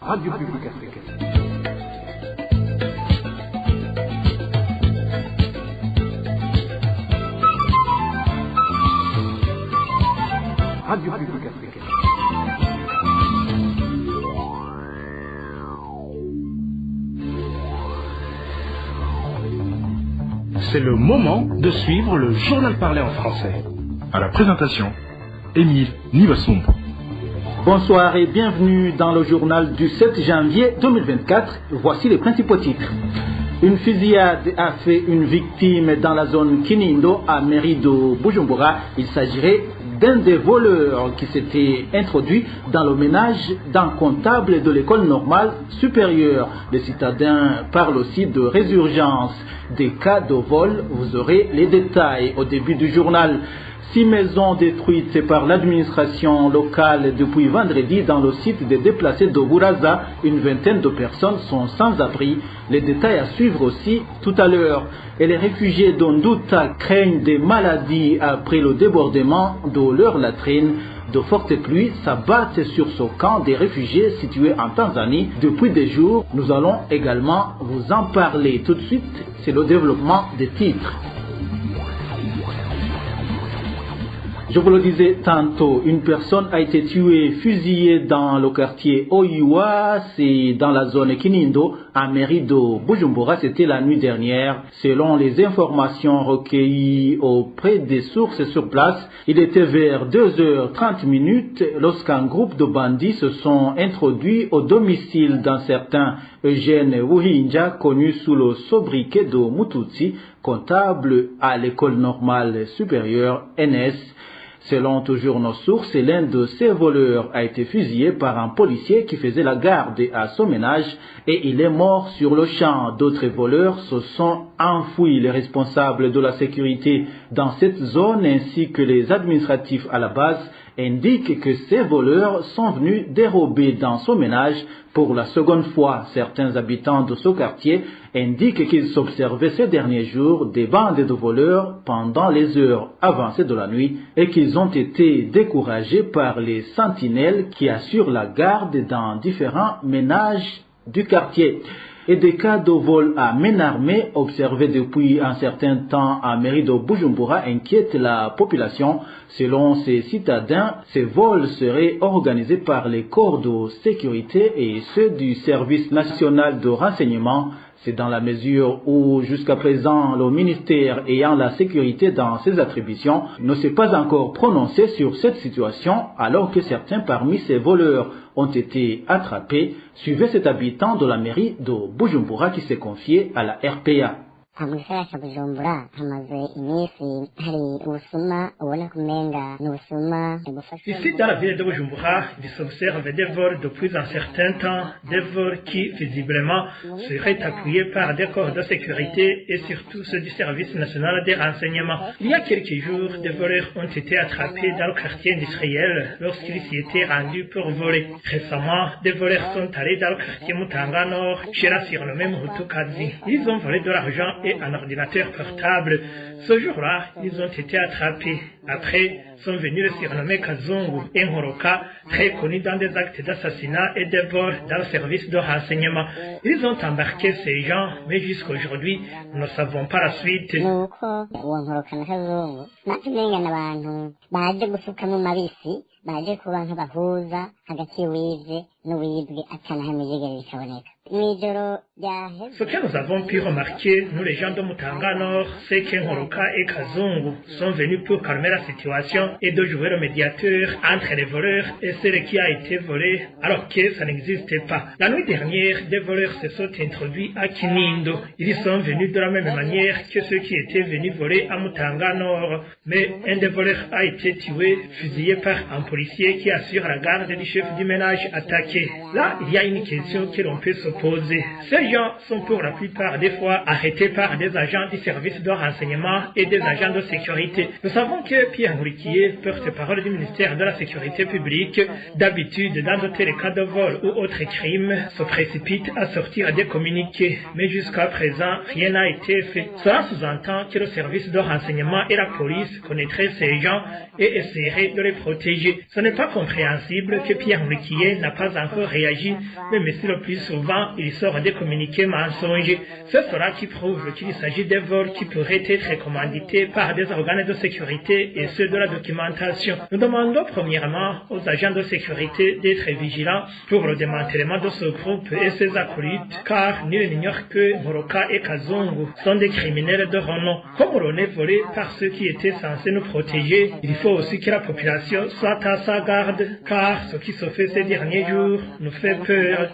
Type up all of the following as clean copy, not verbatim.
Radio Publique Africaine. Radio Publique Africaine. C'est le moment de suivre le journal parlé en français. À la présentation, Émile Nivasumbo. Bonsoir et bienvenue dans le journal du 7 janvier 2024. Voici les principaux titres. Une fusillade a fait une victime dans la zone Kinindo à mairie de Bujumbura. Il s'agirait d'un des voleurs qui s'était introduit dans le ménage d'un comptable de l'école normale supérieure. Les citadins parlent aussi de résurgence des cas de vol. Vous aurez les détails au début du journal. 6 maisons détruites par l'administration locale depuis vendredi dans le site des déplacés de Bouraza. Une vingtaine de personnes sont sans abri. Les détails à suivre aussi tout à l'heure. Et les réfugiés d'Ondouta craignent des maladies après le débordement de leur latrine. De fortes pluies s'abattent sur ce camp des réfugiés situé en Tanzanie depuis des jours. Nous allons également vous en parler tout de suite. C'est le développement des titres. Je vous le disais tantôt, une personne a été tuée, fusillée dans le quartier Oyiwa, c'est dans la zone Kinindo, à mairie de Bujumbura, c'était la nuit dernière. Selon les informations recueillies auprès des sources sur place, il était vers 2h30 lorsqu'un groupe de bandits se sont introduits au domicile d'un certain Eugène Wuhinja, connu sous le sobriquet de Mututsi, comptable à l'école normale supérieure NS. Selon toujours nos sources, l'un de ces voleurs a été fusillé par un policier qui faisait la garde à son ménage et il est mort sur le champ. D'autres voleurs se sont enfouis. Les responsables de la sécurité dans cette zone ainsi que les administratifs à la base indiquent que ces voleurs sont venus dérober dans son ménage pour la seconde fois. Certains habitants de ce quartier indiquent qu'ils s'observaient ces derniers jours des bandes de voleurs pendant les heures avancées de la nuit et qu'ils ont été découragés par les sentinelles qui assurent la garde dans différents ménages du quartier. Et des cas de vol à main armée observés depuis un certain temps à mairie de Bujumbura inquiètent la population. Selon ces citadins, ces vols seraient organisés par les corps de sécurité et ceux du service national de renseignement. C'est dans la mesure où, jusqu'à présent, le ministère ayant la sécurité dans ses attributions ne s'est pas encore prononcé sur cette situation, alors que certains parmi ces voleurs ont été attrapés. Suivez cet habitant de la mairie de Bujumbura qui s'est confié à la RPA. mu gisagara cya Bujumbura hamaze iminsi hari ubusuma ubona kumenga ni ubusuma bufasha. Ici dans la ville de Bujumbura, il s'observe des vols depuis un certain temps, des vols qui visiblement seraient appuyés par des corps de sécurité et surtout ceux du service national des renseignements. Il y a quelques jours, des voleurs ont été attrapés dans le quartier industriel lorsqu'ils s'y étaient rendus pour voler. Récemment, des voleurs sont allés dans le quartier Mutanga Nord chez la surnommée Muhutukazi. Ils ont volé de l'argent et un ordinateur portable. Ce jour-là, ils ont été attrapés. Après, sont venus les surnommés Kazungu et Nkoroka, très connus dans des actes d'assassinat et de vol dans le service de renseignement. Ils ont embarqué ces gens, mais jusqu'aujourd'hui, nous ne savons pas la suite. baje ku bantu bahuza hagati y'uwivye n'uwibwe atanahamwe yigere bikaboneka. Ce que nous avons pu remarquer, nous les gens de Mutanga Nord, c'est que Nkoroka et Kazungu sont venus pour calmer la situation et de jouer le médiateur entre les voleurs et celui qui a été volé, alors que ça n'existait pas. La nuit dernière, des voleurs se sont introduits à Kinindo. Ils sont venus de la même manière que ceux qui étaient venus voler à Mutanga Nord. Mais un des voleurs a été tué, fusillé par un policier qui assure la garde du chef du ménage attaqué. Là, il y a une question que l'on peut se poser. Ces gens sont pour la plupart des fois arrêtés par des agents du service de renseignement et des agents de sécurité. Nous savons que Pierre Nkurikiye, porte-parole du ministère de la Sécurité publique, d'habitude, dans de tels cas de vol ou autres crimes, se précipite à sortir des communiqués. Mais jusqu'à présent, rien n'a été fait. Cela sous-entend que le service de renseignement et la police connaîtraient ces gens et essaieraient de les protéger. Ce n'est pas compréhensible que Pierre Nkurikiye n'a pas encore réagi, même si le plus souvent, il sort des communiqués mensongers. C'est cela qui prouve qu'il s'agit de vols qui pourraient être commandités par des organes de sécurité et ceux de la documentation. Nous demandons premièrement aux agents de sécurité d'être vigilants pour le démantèlement de ce groupe et ses acolytes, car nul n'ignore que Moroka et Kazungu sont des criminels de renom. Comme l'on est volé par ceux qui étaient censés nous protéger, il faut aussi que la population soit à sa garde, car ce qui se fait ces derniers jours nous fait peur.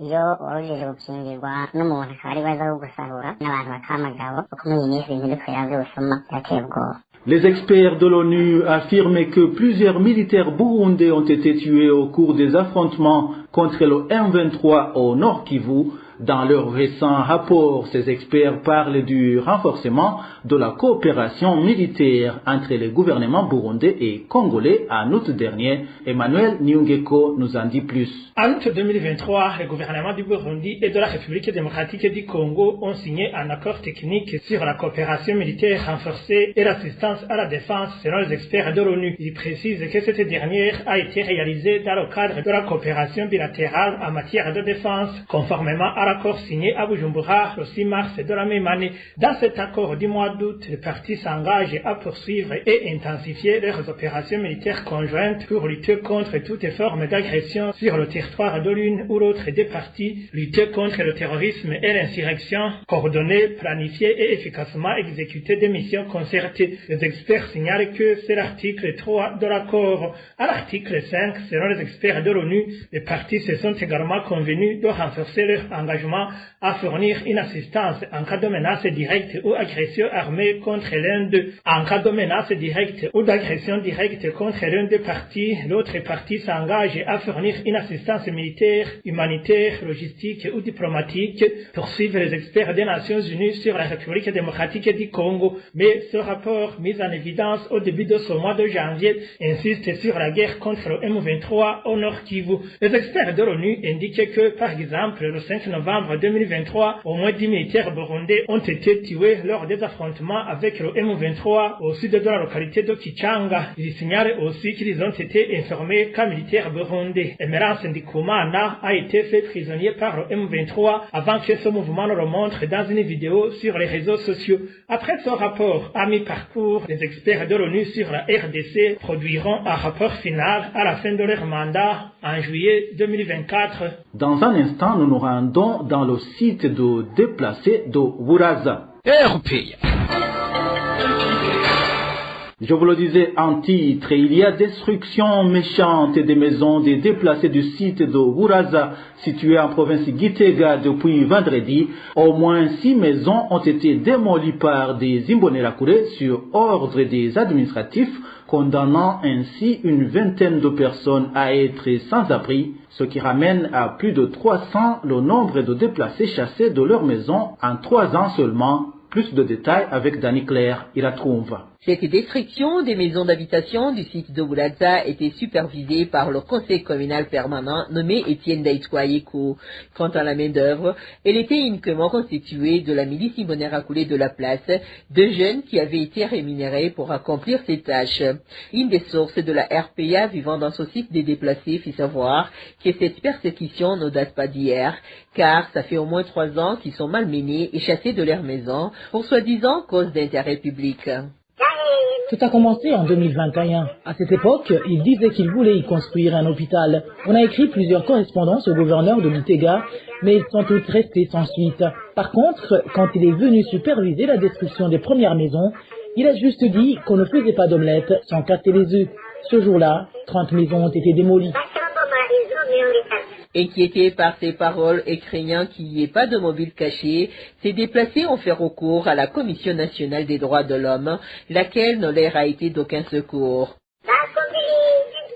iyo woroheje gukingirwa n'umuntu akaba ari baza kugusahura n'abantu bakamagabo kuko muri iyi minsi ibintu bikorera by'ubusuma birateye ubwoba. Les experts de l'ONU affirment que plusieurs militaires burundais ont été tués au cours des affrontements contre le M23 au Nord Kivu. Dans leur récent rapport, ces experts parlent du renforcement de la coopération militaire entre les gouvernements burundais et congolais en août dernier. Emmanuel Nyungeko nous en dit plus. En août 2023, les gouvernements du Burundi et de la République démocratique du Congo ont signé un accord technique sur la coopération militaire renforcée et l'assistance à la défense selon les experts de l'ONU. Ils précisent que cette dernière a été réalisée dans le cadre de la coopération bilatérale en matière de défense, conformément à l'accord signé à Bujumbura le 6 mars de la même année. Dans cet accord du mois d'août, les parties s'engagent à poursuivre et intensifier leurs opérations militaires conjointes pour lutter contre toutes formes d'agression sur le territoire de l'une ou l'autre des parties, lutter contre le terrorisme et l'insurrection, coordonner, planifier et efficacement exécuter des missions concertées. Les experts signalent que c'est l'article 3 de l'accord. À l'article 5, selon les experts de l'ONU, les parties se sont également convenues de renforcer leur engagement à fournir une assistance en cas de menace directe ou agression armée contre l'un d'eux. En cas de menace directe ou d'agression directe contre l'un des parties, l'autre partie s'engage à fournir une assistance militaire, humanitaire, logistique ou diplomatique, poursuivent les experts des Nations Unies sur la République démocratique du Congo. Mais ce rapport, mis en évidence au début de ce mois de janvier, insiste sur la guerre contre le M23 au Nord Kivu. Les experts de l'ONU indiquent que, par exemple, le 5 novembre 2023, au moins 10 militaires burundais ont été tués lors des affrontements avec le M23 au sud de la localité de Kichanga. Ils signalent aussi qu'ils ont été informés qu'un militaire burundais, Emerance Ndikumana, a été fait prisonnier par le M23 avant que ce mouvement ne le montre dans une vidéo sur les réseaux sociaux. Après ce rapport à mi-parcours, les experts de l'ONU sur la RDC produiront un rapport final à la fin de leur mandat en juillet 2024. Dans un instant, nous nous rendons dans le site de déplacés de Wuraza. Je vous le disais en titre, il y a destruction méchante des maisons des déplacés du site de Wuraza, situé en province Gitega depuis vendredi. Au moins 6 maisons ont été démolies par des Imbonerakure sur ordre des administratifs, condamnant ainsi une vingtaine de personnes à être sans abri, ce qui ramène à plus de 300 le nombre de déplacés chassés de leur maison en 3 ans seulement. Plus de détails avec Dani Claire, il la trouve. Cette destruction des maisons d'habitation du site de Wuraza était supervisée par le conseil communal permanent nommé Étienne Daïtouayeko. Quant à la main-d'œuvre, elle était uniquement constituée de la milice Imbonerakure de la place, de jeunes qui avaient été rémunérés pour accomplir ces tâches. Une des sources de la RPA vivant dans ce site des déplacés fit savoir que cette persécution ne date pas d'hier, car ça fait au moins 3 ans qu'ils sont malmenés et chassés de leur maison pour soi-disant cause d'intérêt public. Tout a commencé en 2021. À cette époque, il disait qu'il voulait y construire un hôpital. On a écrit plusieurs correspondances au gouverneur de Gitega, mais ils sont toutes restées sans suite. Par contre, quand il est venu superviser la destruction des premières maisons, il a juste dit qu'on ne faisait pas d'omelette sans casser les œufs. Ce jour-là, 30 maisons ont été démolies. Inquiétés par ces paroles et craignant qu'il n'y ait pas de mobile caché, ces déplacés ont fait recours à la Commission nationale des droits de l'homme, laquelle ne leur a été d'aucun secours.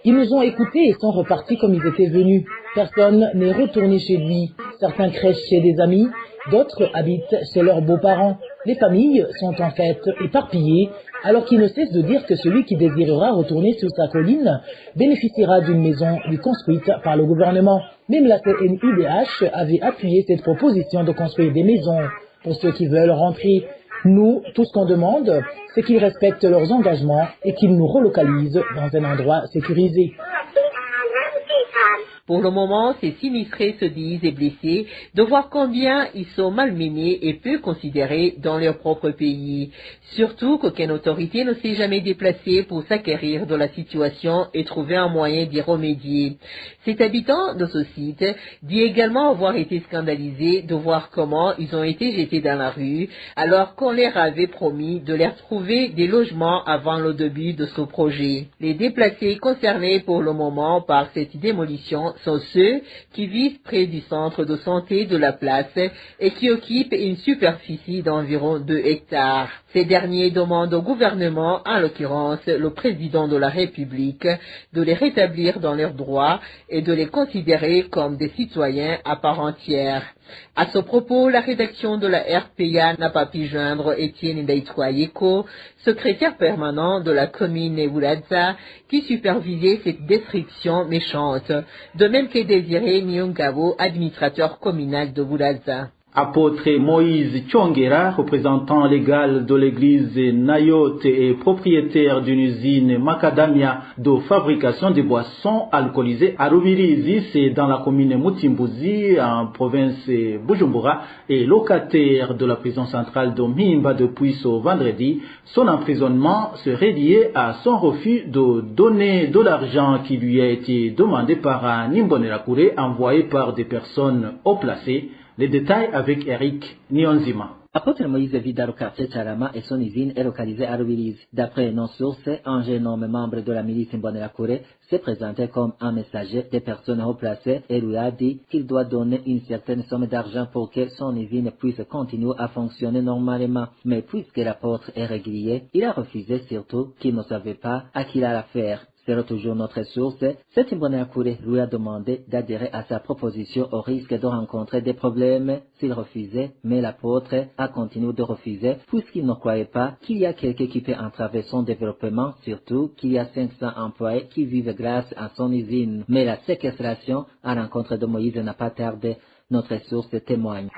Ils nous ont écoutés et sont repartis comme ils étaient venus. Personne n'est retourné chez lui. Certains crèchent chez des amis, d'autres habitent chez leurs beaux-parents. Les familles sont en fait éparpillées, alors qu'ils ne cessent de dire que celui qui désirera retourner sur sa colline bénéficiera d'une maison lui construite par le gouvernement. Même la CNUDH avait appuyé cette proposition de construire des maisons pour ceux qui veulent rentrer. Nous, tout ce qu'on demande, c'est qu'ils respectent leurs engagements et qu'ils nous relocalisent dans un endroit sécurisé. Pour le moment, ces sinistrés se disent et blessés de voir combien ils sont malmenés et peu considérés dans leur propre pays. Surtout qu'aucune autorité ne s'est jamais déplacée pour s'acquérir de la situation et trouver un moyen d'y remédier. Cet habitant de ce site dit également avoir été scandalisé de voir comment ils ont été jetés dans la rue alors qu'on leur avait promis de leur trouver des logements avant le début de ce projet. Les déplacés concernés pour le moment par cette démolition sont ceux qui vivent près du centre de santé de la place et qui occupent une superficie d'environ 2 hectares. Ces derniers demandent au gouvernement, en l'occurrence le président de la République, de les rétablir dans leurs droits et de les considérer comme des citoyens à part entière. À ce propos, la rédaction de la RPA n'a pas pu joindre Étienne Ndaitwayeko, secrétaire permanent de la commune Ewuladza, qui supervisait cette destruction méchante, de même que Désiré Nyongabo, administrateur communal de Ewuladza. Apôtre Moïse Tchongera, représentant légal de l'église Nayote et propriétaire d'une usine macadamia de fabrication de boissons alcoolisées à Rubirizi, c'est dans la commune Mutimbuzi, en province Bujumbura, et locataire de la prison centrale de Mimba depuis ce vendredi. Son emprisonnement serait lié à son refus de donner de l'argent qui lui a été demandé par un Imbonerakure envoyé par des personnes haut placées. Les détails avec Eric Nyonzima. Apôtre Moïse vit dans le quartier Charama et son usine est localisée à Rubirizi. D'après nos sources, un jeune homme membre de la milice Imbonerakure s'est présenté comme un messager des personnes haut placées et lui a dit qu'il doit donner une certaine somme d'argent pour que son usine puisse continuer à fonctionner normalement. Mais puisque l'apôtre est régulier, il a refusé surtout qu'il ne savait pas à qui il a affaire. Selon toujours notre source, cet Imbonerakure lui a demandé d'adhérer à sa proposition au risque de rencontrer des problèmes s'il refusait, mais l'apôtre a continué de refuser puisqu'il ne croyait pas qu'il y a quelqu'un qui peut entraver son développement, surtout qu'il y a 500 employés qui vivent grâce à son usine. Mais la séquestration à l'encontre de Moïse n'a pas tardé. Notre source témoigne.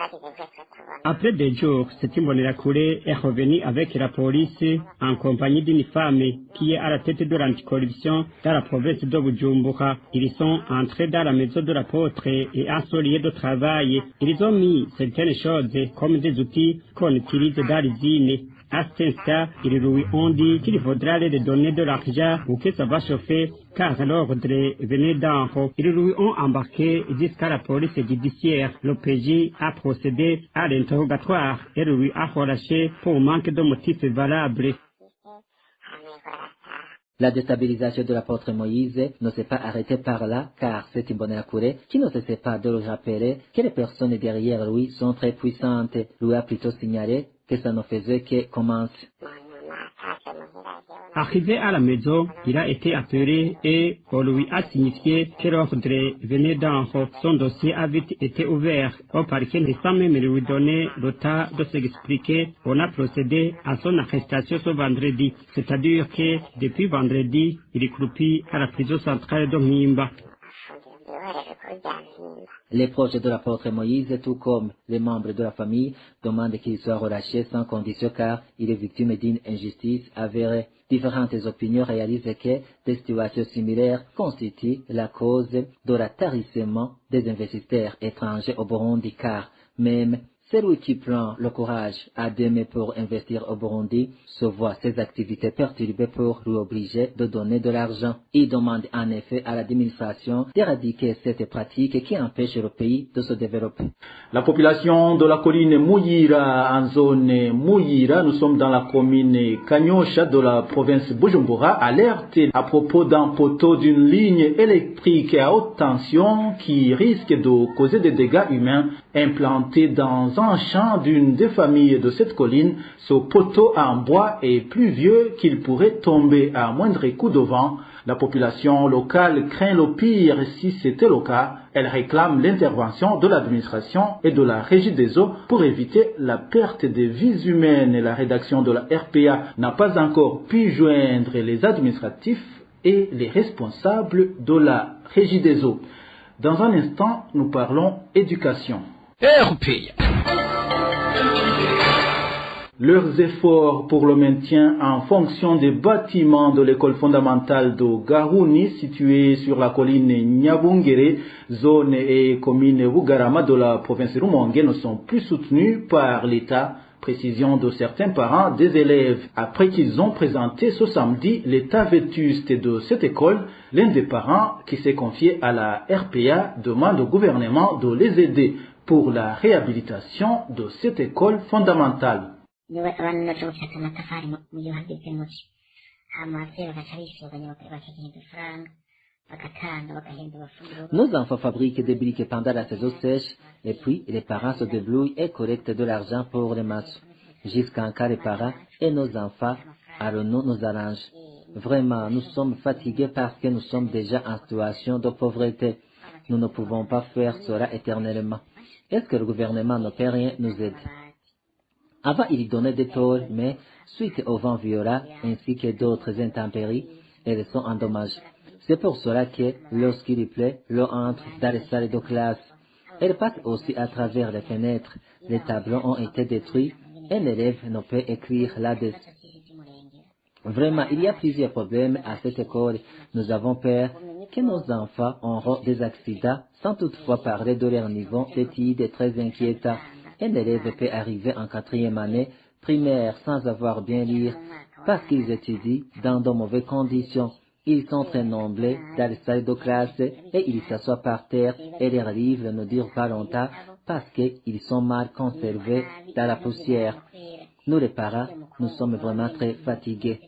Après des jours, cet Imbonerakure est revenu avec la police en compagnie d'une femme qui est à la tête de l'anticorruption dans la province de Bujumbura. Ils sont entrés dans la maison de l'apôtre et en son lieu de travail. Ils ont mis certaines choses comme des outils qu'on utilise dans l'usine. À cet instant, ils lui ont dit qu'il faudra leur donner de l'argent ou que ça va chauffer, car l'ordre venait d'en haut. Ils lui ont embarqué jusqu'à la police judiciaire. Le PJ a procédé à l'interrogatoire et lui a relâché pour manque de motifs valables. La déstabilisation de l'apôtre Moïse ne s'est pas arrêtée par là, car c'est Imbonerakure qui ne cessait pas de le rappeler que les personnes derrière lui sont très puissantes. Lui a plutôt signalé que ça ne faisait que commencer. Arrivé à la maison, il a été appelé et on lui a signifié que l'ordre venait d'en haut. Son dossier a vite été ouvert. Au parquet, sans même lui donner le temps de s'expliquer, on a procédé à son arrestation ce vendredi. C'est-à-dire que depuis vendredi, il est croupi à la prison centrale de Mimba. Les proches de l'apôtre Moïse, tout comme les membres de la famille, demandent qu'il soit relâché sans condition car il est victime d'une injustice avérée. Différentes opinions réalisent que des situations similaires constituent la cause de l'attarissement des investisseurs étrangers au Burundi car même celui qui prend le courage à demain pour investir au Burundi se voit ses activités perturbées pour lui obliger de donner de l'argent. Il demande en effet à l'administration d'éradiquer cette pratique qui empêche le pays de se développer. La population de la colline Muyira, en zone Muyira, nous sommes dans la commune Kanyosha de la province Bujumbura, alerte à propos d'un poteau d'une ligne électrique à haute tension qui risque de causer des dégâts humains implanté dans un champ d'une des familles de cette colline. Ce poteau en bois est plus vieux qu'il pourrait tomber à moindre coup de vent. La population locale craint le pire. Si c'était le cas, elle réclame l'intervention de l'administration et de la Régie des eaux pour éviter la perte des vies humaines. La rédaction de la RPA n'a pas encore pu joindre les administratifs et les responsables de la Régie des eaux. Dans un instant, nous parlons éducation. Leurs efforts pour le maintien en fonction des bâtiments de l'école fondamentale de Garouni, située sur la colline Nyabungere, zone et commune Bugarama de la province Rumongue, ne sont plus soutenus par l'État. Précision de certains parents des élèves. Après qu'ils ont présenté ce samedi l'état vétuste de cette école, l'un des parents qui s'est confié à la RPA demande au gouvernement de les aider pour la réhabilitation de cette école fondamentale. Nos enfants fabriquent des briques pendant la saison sèche et puis les parents se débrouillent et collectent de l'argent pour les matchs. Jusqu'en cas les parents et nos enfants, Arnaud nous arrange. Vraiment, nous sommes fatigués parce que nous sommes déjà en situation de pauvreté. Nous ne pouvons pas faire cela éternellement. Est-ce que le gouvernement ne peut rien nous aider? Avant, il donnait des torts, mais suite au vent violent ainsi que d'autres intempéries, elles sont endommagées. C'est pour cela que, lorsqu'il pleut, l'eau entre dans les salles de classe. Elle passe aussi à travers les fenêtres. Les tableaux ont été détruits et l'élève ne peut écrire là-dessus. Vraiment, il y a plusieurs problèmes à cette école. Nous avons peur que nos enfants auront des accidents sans toutefois parler de leur niveau d'études très inquiétant. Un élève peut arriver en 4e année primaire sans avoir bien lire parce qu'ils étudient dans de mauvaises conditions. Ils sont très nombreux dans les salles de classe et ils s'assoient par terre et leurs livres ne durent pas longtemps parce qu'ils sont mal conservés dans la poussière. Nous les parents, nous sommes vraiment très fatigués.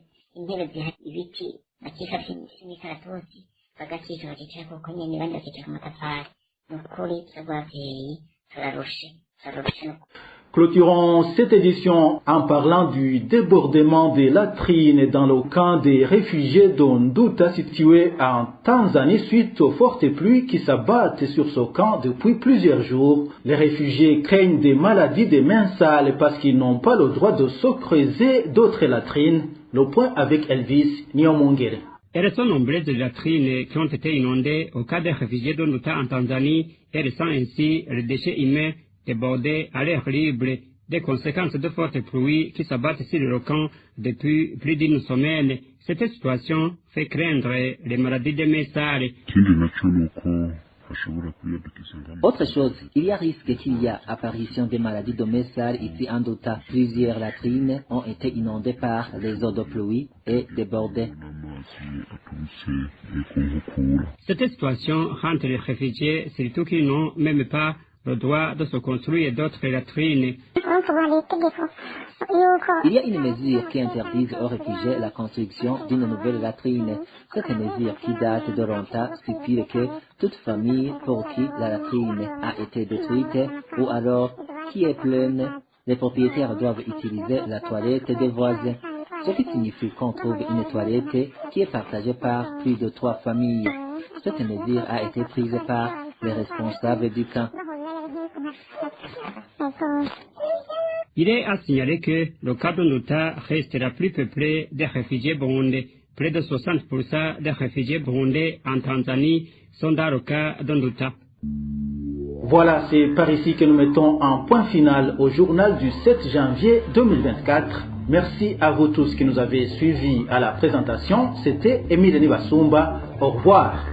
Clôturons cette édition en parlant du débordement des latrines dans le camp des réfugiés d'Onduta situé en Tanzanie suite aux fortes pluies qui s'abattent sur ce camp depuis plusieurs jours. Les réfugiés craignent des maladies des mains sales parce qu'ils n'ont pas le droit de se creuser d'autres latrines. Le point avec Elvis Nyamongere. Elles sont nombreuses les latrines qui ont été inondées au cas des réfugiés d'Onduta en Tanzanie et laissant ainsi les déchets humains débordés à l'air libre, des conséquences de fortes pluies qui s'abattent sur le camp depuis plus d'une semaine. Cette situation fait craindre les maladies des mains sales. Autre chose, il y a risque qu'il y ait apparition des maladies de mains sales ici en Douta. Plusieurs latrines ont été inondées par les eaux de pluie et débordées. Cette situation rend les réfugiés, surtout qu'ils n'ont même pas le droit de se construire d'autres latrines. Il y a une mesure qui interdit aux réfugiés la construction d'une nouvelle latrine. Cette mesure qui date de longtemps stipule que toute famille pour qui la latrine a été détruite ou alors qui est pleine, les propriétaires doivent utiliser la toilette des voisins. Ce qui signifie qu'on trouve une toilette qui est partagée par plus de 3 familles. Cette mesure a été prise par les responsables du camp. Il est à signaler que le camp d'Onduta reste la plus peuplée des réfugiés burundais. Près de 60% des réfugiés burundais en Tanzanie sont dans le camp d'Onduta. Voilà, c'est par ici que nous mettons un point final au journal du 7 janvier 2024. Merci à vous tous qui nous avez suivis à la présentation. C'était Émile Nibasumba. Au revoir.